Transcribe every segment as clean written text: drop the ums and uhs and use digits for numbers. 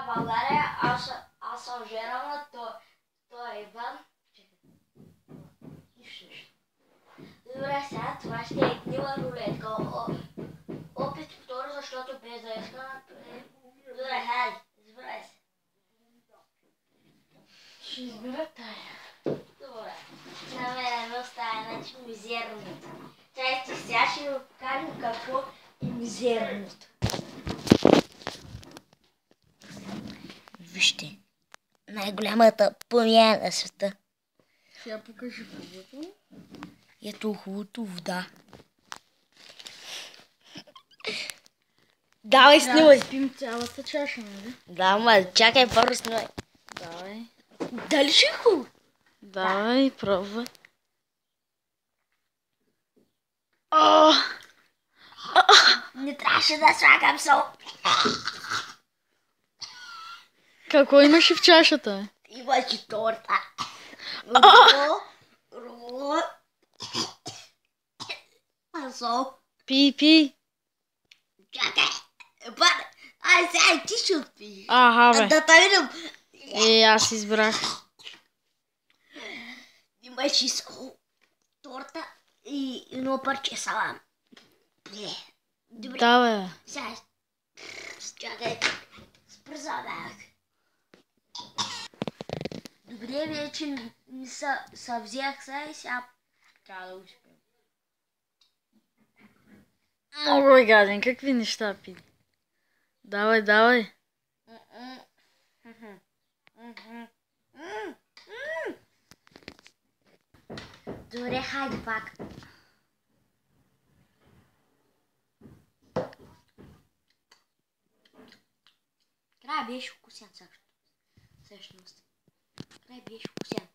България, аз съм жерал, то е Иван. Нищо. Добре, сега това ще е гнила рулетка. Опит втори, защото без да иска. Добре, хайде, избирай се. Ще избера тая. Добре. На мен ми остава, значи мизерното. Чайте, сега ще ви покажем какво е мизерното. Вижте, най-голямата промяна на света. Сега покажи хубавото. Ето хубавото вода. Давай, снимай. Да спим цялата чаша, нали? Да, ма, чакай, първо снимай. Давай. Дали ще е хубаво? Давай, пробвай. Не трябваше да слагам сол. Какво имаше в чашата? Имаше торта. Руло. Сол. Пи. Чакай. Ай, сега и ти ще отпи. Аха, бе. Да те видим. Аз избрах. Имаше сол, торта и едно парче салам. Добре. Да, бе. Сега. Чакай. Спрзавах. Добре, вече ми се взех сега и сега трябва да успеем. Много е гаден. Какви неща пи? Давай. Добре, хайде пак. Край беше вкусен всъщност. Край беше вкусен.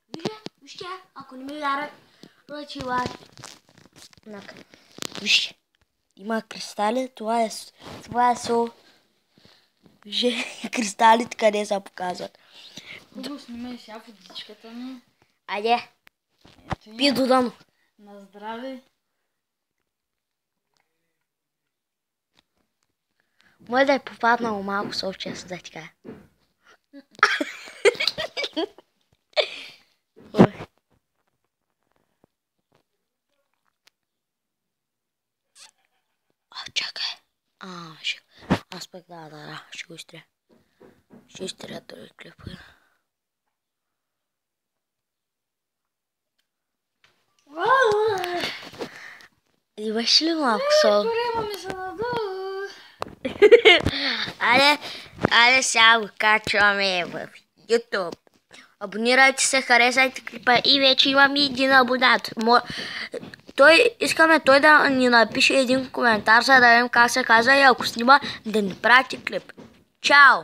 Вижте, ако не ми вярвате, вижте, има кристали, това е сол. Вижте, кристалите къде се показват. Хубаво, снимай сега водичката ми. Айде, Ето пи до дъно. На здраве. Може да е попаднало малко сол, често да ти кажа. Чакай. Аз пък да, ще го изтря. Ще изтря този клип. Имаш ли малко сол? Корема ми се надолу. Айде сега го качваме в YouTube. Абонирайте се, харесайте клипа и вече имам и един абонат. Искаме той да ни напише един коментар, за да видим как се казва и ако снима да ни прати клип. Чао!